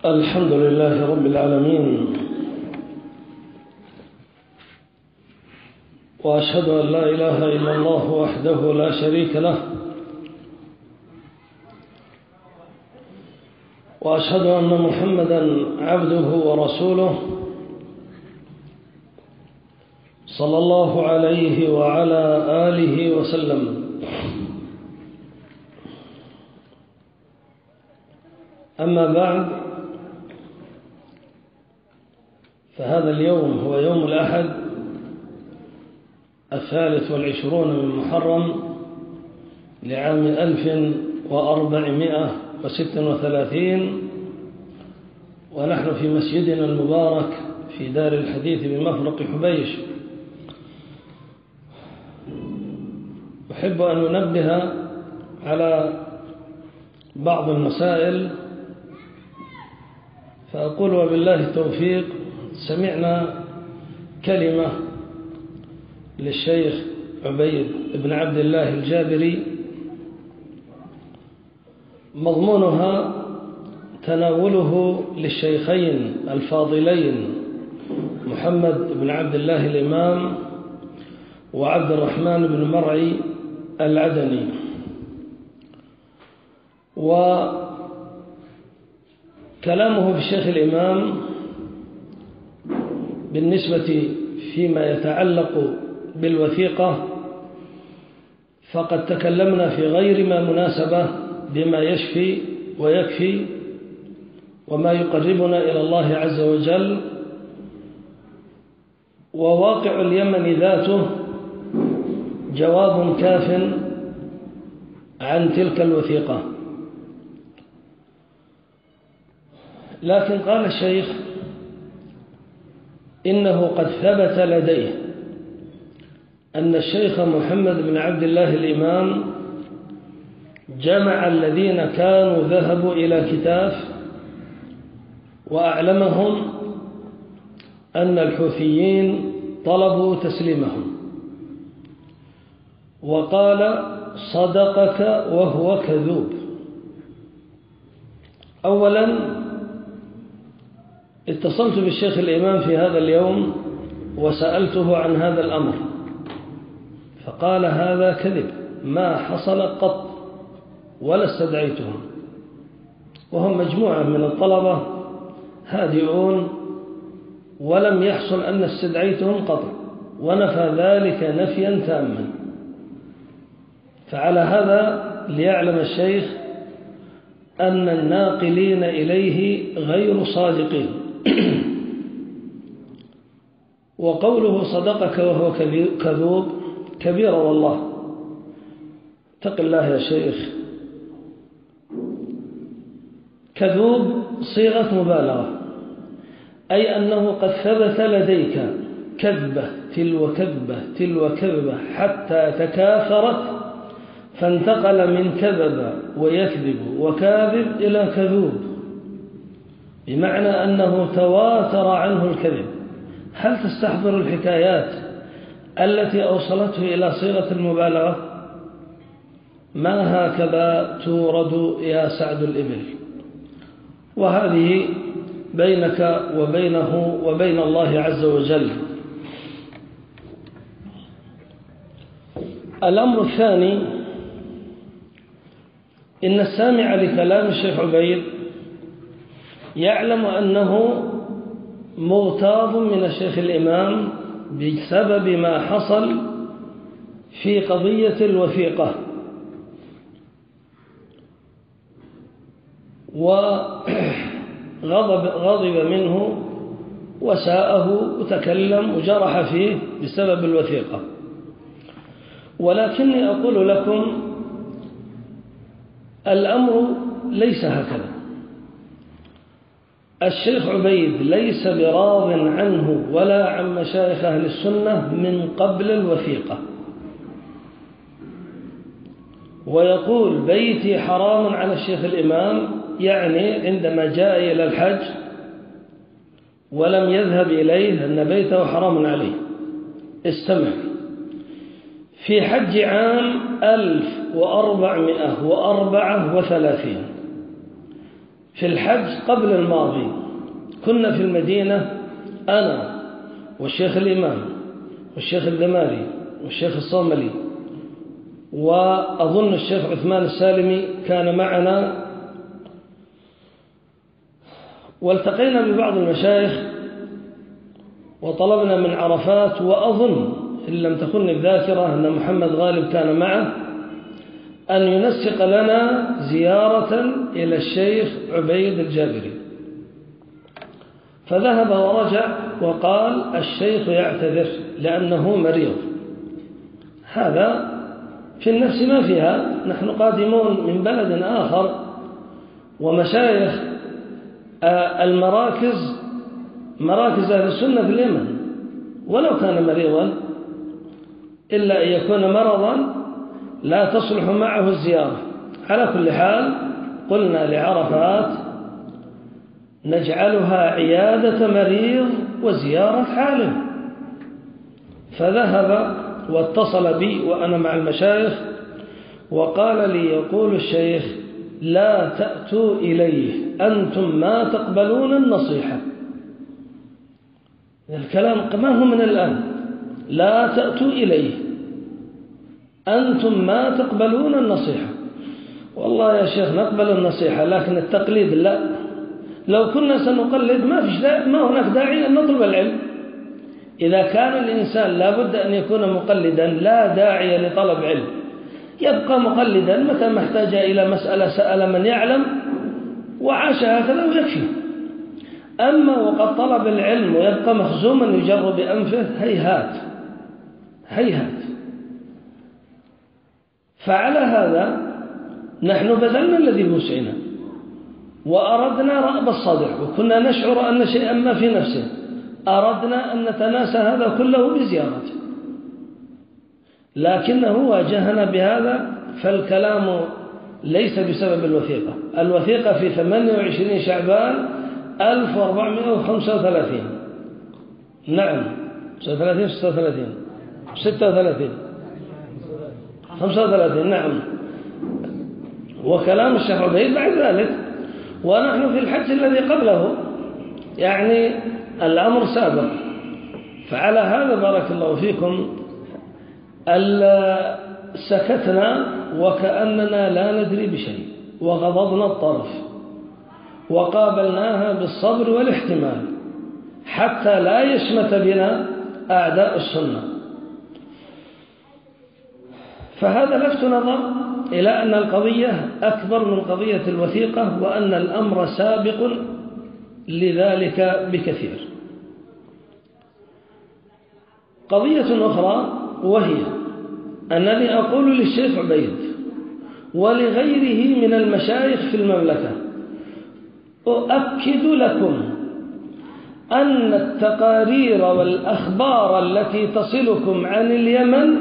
الحمد لله رب العالمين، وأشهد أن لا إله إلا الله وحده لا شريك له، وأشهد أن محمدا عبده ورسوله صلى الله عليه وعلى آله وسلم. أما بعد، فهذا اليوم هو يوم الأحد 23 من محرم لعام 1436، ونحن في مسجدنا المبارك في دار الحديث بمفرق حبيش. أحب أن ننبه على بعض المسائل، فأقول وبالله التوفيق. سمعنا كلمة للشيخ عبيد بن عبد الله الجابري، مضمونها تناوله للشيخين الفاضلين محمد بن عبد الله الإمام وعبد الرحمن بن مرعي العدني. وكلامه بالشيخ الإمام بالنسبة فيما يتعلق بالوثيقة، فقد تكلمنا في غير ما مناسبة بما يشفي ويكفي وما يقربنا إلى الله عز وجل. وواقع اليمن ذاته جواب كاف عن تلك الوثيقة. لكن قال الشيخ إنه قد ثبت لديه أن الشيخ محمد بن عبد الله الإمام جمع الذين كانوا ذهبوا إلى كتاف وأعلمهم أن الحوثيين طلبوا تسليمهم، وقال صدقك وهو كذوب. أولا، اتصلت بالشيخ الإمام في هذا اليوم وسألته عن هذا الأمر، فقال هذا كذب، ما حصل قط ولا استدعيتهم، وهم مجموعة من الطلبة هادئون، ولم يحصل أن استدعيتهم قط، ونفى ذلك نفيا تاما. فعلى هذا ليعلم الشيخ أن الناقلين إليه غير صادقين. وقوله صدقك وهو كذوب كبيرة والله. اتق الله يا شيخ. كذوب صيغة مبالغة، أي أنه قد ثبت لديك كذبة تلو كذبة تلو كذبة حتى تكاثرت، فانتقل من كذب ويكذب وكاذب إلى كذوب، بمعنى أنه تواتر عنه الكذب. هل تستحضر الحكايات التي أوصلته إلى صيغة المبالغة؟ ما هكذا تورد يا سعد الإبل. وهذه بينك وبينه وبين الله عز وجل. الأمر الثاني، إن السامع لكلام الشيخ عبيد يعلم أنه مغتاظ من الشيخ الإمام بسبب ما حصل في قضية الوثيقة، وغضب منه وساءه وتكلم وجرح فيه بسبب الوثيقة. ولكني أقول لكم الأمر ليس هكذا. الشيخ عبيد ليس براض عنه ولا عن مشايخ أهل السنة من قبل الوثيقة، ويقول بيتي حرام على الشيخ الإمام، يعني عندما جاء إلى الحج ولم يذهب إليه أن بيته حرام عليه. استمع، في حج عام 1434 في الحج قبل الماضي كنا في المدينة أنا والشيخ الإمام والشيخ الدماري والشيخ الصوملي، وأظن الشيخ عثمان السالمي كان معنا، والتقينا ببعض المشايخ وطلبنا من عرفات، وأظن إن لم تخن الذاكرة أن محمد غالب كان معه، أن ينسق لنا زيارة إلى الشيخ عبيد الجابري. فذهب ورجع وقال الشيخ يعتذر لأنه مريض. هذا في النفس ما فيها، نحن قادمون من بلد آخر، ومشايخ المراكز مراكز أهل السنة في اليمن، ولو كان مريضا إلا أن يكون مرضا لا تصلح معه الزيارة. على كل حال قلنا لعرفات نجعلها عيادة مريض وزيارة حاله، فذهب واتصل بي وأنا مع المشايخ وقال لي يقول الشيخ لا تأتوا إليه، أنتم ما تقبلون النصيحة. الكلام ما هو من الآن، لا تأتوا إليه أنتم ما تقبلون النصيحة. والله يا شيخ نقبل النصيحة لكن التقليد لا، لو كنا سنقلد ما هناك داعي أن نطلب العلم. إذا كان الإنسان لابد أن يكون مقلدا لا داعي لطلب علم، يبقى مقلدا متى ما احتاج إلى مسألة سأل من يعلم وعاش هكذا ويكفي. أما وقد طلب العلم ويبقى مخزوما يجر بأنفه هيهات هيهات. فعلى هذا نحن بذلنا الذي بوسعنا وأردنا رأب الصدع، وكنا نشعر أن شيئا ما في نفسه أردنا أن نتناسى هذا كله بزيارته، لكنه واجهنا بهذا. فالكلام ليس بسبب الوثيقة. الوثيقة في 28 شعبان 1435. نعم 36 36 35 نعم. وكلام الشيخ عبيد بعد ذلك، ونحن في الحج الذي قبله، يعني الأمر سابق. فعلى هذا بارك الله فيكم سكتنا وكأننا لا ندري بشيء، وغضضنا الطرف وقابلناها بالصبر والاحتمال حتى لا يشمت بنا أعداء السنة. فهذا لفت نظر إلى أن القضية أكبر من قضية الوثيقة، وأن الأمر سابق لذلك بكثير. قضية أخرى وهي أنني أقول للشيخ عبيد ولغيره من المشايخ في المملكة أؤكد لكم أن التقارير والأخبار التي تصلكم عن اليمن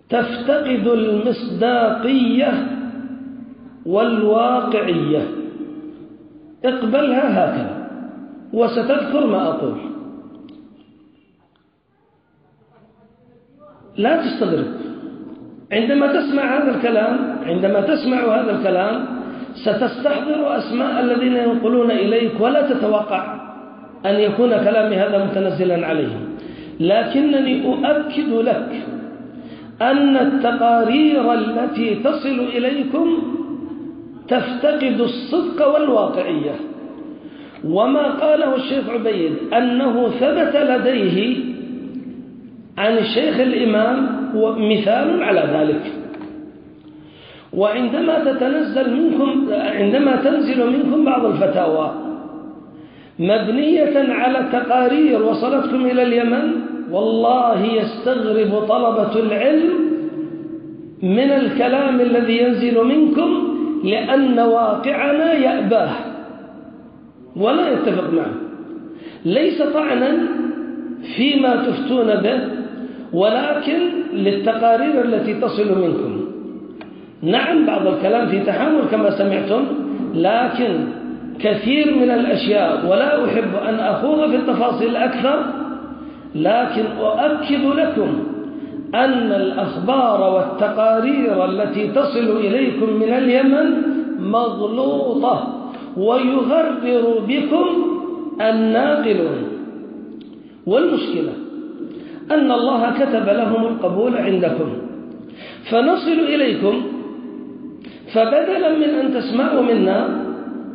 تفتقد المصداقية والواقعية. اقبلها هكذا وستذكر ما أقول، لا تستغرب عندما تسمع هذا الكلام ستستحضر أسماء الذين ينقلون إليك ولا تتوقع أن يكون كلامي هذا متنزلا عليهم. لكنني أؤكد لك أن التقارير التي تصل إليكم تفتقد الصدق والواقعية. وما قاله الشيخ عبيد أنه ثبت لديه عن الشيخ الإمام مثال على ذلك. وعندما تنزل منكم بعض الفتاوى مبنية على تقارير وصلتكم إلى اليمن، والله يستغرب طلبة العلم من الكلام الذي ينزل منكم، لأن واقعنا يأباه ولا يتفق معه. ليس طعنا فيما تفتون به، ولكن للتقارير التي تصل منكم. نعم بعض الكلام في تحمل كما سمعتم، لكن كثير من الأشياء، ولا أحب أن أخوض في التفاصيل أكثر، لكن أؤكد لكم أن الأخبار والتقارير التي تصل إليكم من اليمن مغلوطة ويغرر بكم الناقلون. والمشكلة أن الله كتب لهم القبول عندكم، فنصل إليكم، فبدلا من أن تسمعوا منا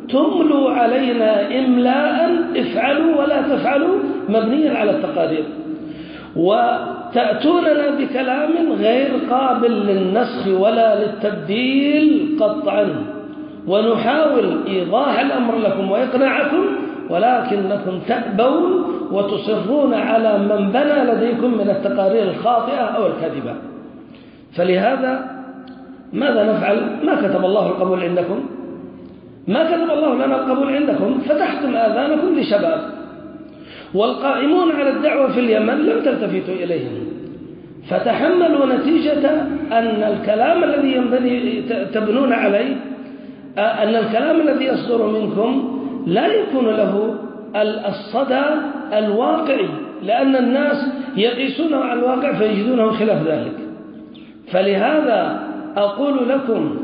تملوا علينا إملاء افعلوا ولا تفعلوا مبنيا على التقارير، وتأتوننا بكلام غير قابل للنسخ ولا للتبديل قطعا، ونحاول إيضاح الأمر لكم وإقناعكم، ولكنكم تأبون وتصرون على من بنى لديكم من التقارير الخاطئة أو الكاذبة. فلهذا ماذا نفعل؟ ما كتب الله القبول عندكم، ما كتب الله لنا القبول عندكم، فتحتم آذانكم لشباب، والقائمون على الدعوة في اليمن لم تلتفتوا إليهم، فتحملوا نتيجة أن الكلام الذي تبنون عليه، أن الكلام الذي يصدر منكم لا يكون له الصدى الواقعي، لأن الناس يقيسونه على الواقع فيجدونه خلاف ذلك. فلهذا أقول لكم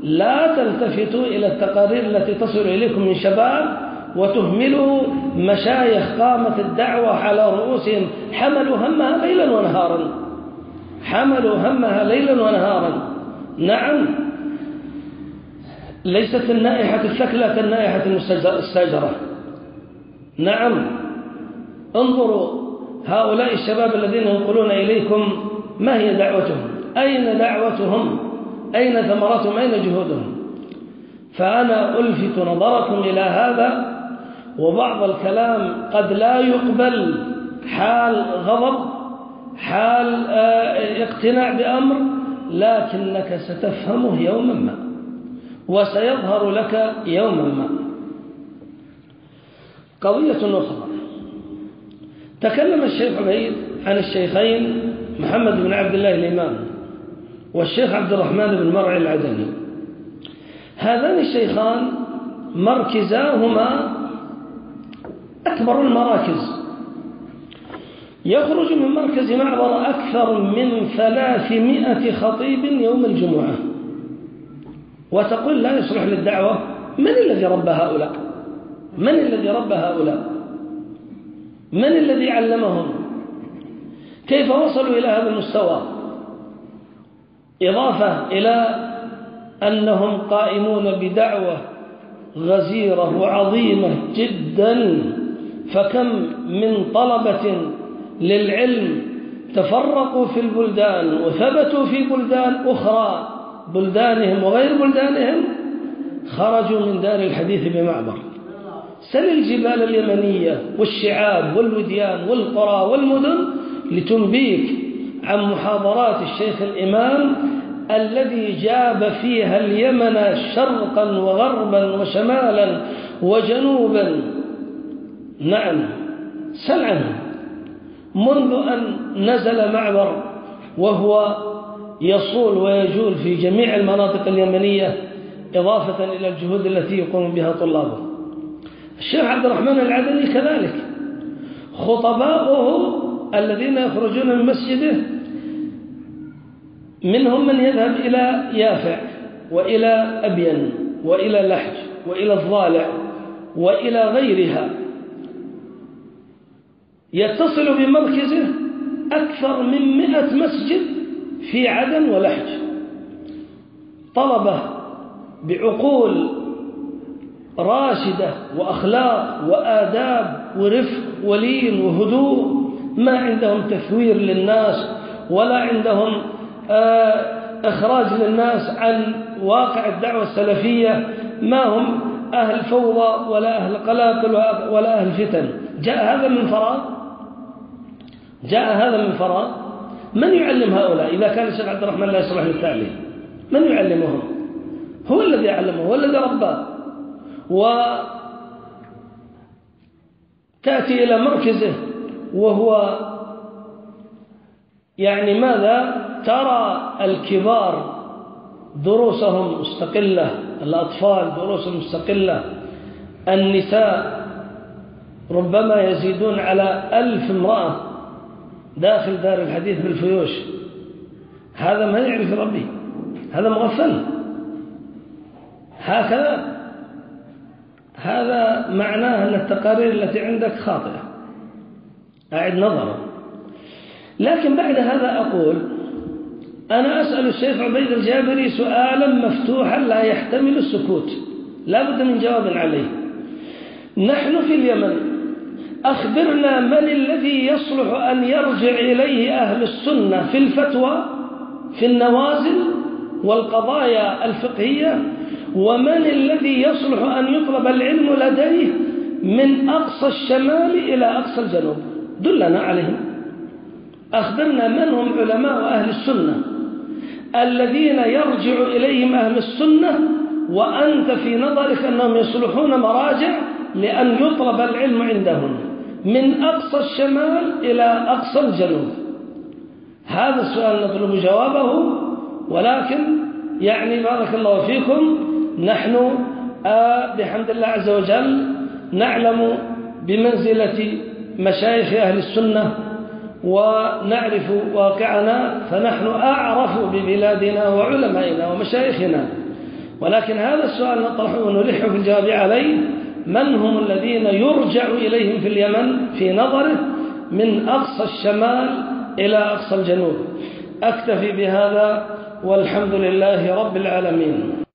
لا تلتفتوا إلى التقارير التي تصل إليكم من شباب وتهملوا مشايخ قامت الدعوة على رؤوسهم، حملوا همها ليلا ونهارا، حملوا همها ليلا ونهارا. نعم، ليست النائحة الثكلى كالنائحة الساجرة. نعم، انظروا هؤلاء الشباب الذين ينقلون إليكم ما هي دعوتهم، أين دعوتهم، أين ثمرتهم، أين جهودهم. فأنا ألفت نظركم إلى هذا، وبعض الكلام قد لا يقبل حال غضب، حال اقتناع بأمر، لكنك ستفهمه يوما ما وسيظهر لك يوما ما. قضية أخرى، تكلم الشيخ عبيد عن الشيخين محمد بن عبد الله الإمام والشيخ عبد الرحمن بن مرعي العدني. هذان الشيخان مركزاهما أكبر المراكز، يخرج من مركز معبر أكثر من 300 خطيب يوم الجمعة، وتقول لا يصلح للدعوة. من الذي ربى هؤلاء؟ من الذي ربى هؤلاء؟ من الذي علمهم؟ كيف وصلوا إلى هذا المستوى؟ إضافة إلى أنهم قائمون بدعوة غزيرة وعظيمة جدا، فكم من طلبة للعلم تفرقوا في البلدان وثبتوا في بلدان أخرى، بلدانهم وغير بلدانهم، خرجوا من دار الحديث بمعبر. سل الجبال اليمنية والشعاب والوديان والقرى والمدن لتنبيك عن محاضرات الشيخ الإمام الذي جاب فيها اليمن شرقا وغربا وشمالا وجنوبا. نعم، سل عنه منذ أن نزل معبر وهو يصول ويجول في جميع المناطق اليمنية، إضافة إلى الجهود التي يقوم بها طلابه. الشيخ عبد الرحمن العدني كذلك، خطباؤه الذين يخرجون من مسجده منهم من يذهب إلى يافع وإلى أبين وإلى لحج وإلى الضالع وإلى غيرها، يتصل بمركزه أكثر من 100 مسجد في عدن ولحج، طلبة بعقول راشدة وأخلاق وآداب ورفق ولين وهدوء، ما عندهم تثوير للناس ولا عندهم إخراج للناس عن واقع الدعوة السلفية، ما هم أهل فوضى ولا أهل قلاقل ولا أهل فتن. جاء هذا من فراغ؟ جاء هذا من فراغ؟ من يعلم هؤلاء إذا كان الشيخ عبد الرحمن لا يصلح للتعليم؟ من يعلمهم؟ هو الذي علمه، هو الذي رباه. وتأتي إلى مركزه وهو يعني ماذا؟ ترى الكبار دروسهم مستقلة، الأطفال دروسهم مستقلة، النساء ربما يزيدون على 1000 امرأة داخل دار الحديث بالفيوش، هذا ما يعرف ربه، هذا مغفل. هكذا هذا معناه أن التقارير التي عندك خاطئة، أعد نظرا. لكن بعد هذا أقول أنا أسأل الشيخ عبيد الجابري سؤالا مفتوحا لا يحتمل السكوت، لا بد من جواب عليه. نحن في اليمن، أخبرنا من الذي يصلح أن يرجع إليه أهل السنة في الفتوى في النوازل والقضايا الفقهية، ومن الذي يصلح أن يطلب العلم لديه من أقصى الشمال إلى أقصى الجنوب، دلنا عليهم. أخبرنا من هم علماء أهل السنة الذين يرجع إليهم أهل السنة وأنت في نظرك أنهم يصلحون مراجع لأن يطلب العلم عندهم من أقصى الشمال إلى أقصى الجنوب. هذا السؤال نطلب جوابه. ولكن يعني بارك الله فيكم، نحن بحمد الله عز وجل نعلم بمنزلة مشايخ أهل السنة ونعرف واقعنا، فنحن أعرف ببلادنا وعلمائنا ومشايخنا. ولكن هذا السؤال نطرحه ونلح في الجواب عليه: من هم الذين يرجع إليهم في اليمن في نظره من أقصى الشمال إلى أقصى الجنوب؟ أكتفي بهذا والحمد لله رب العالمين.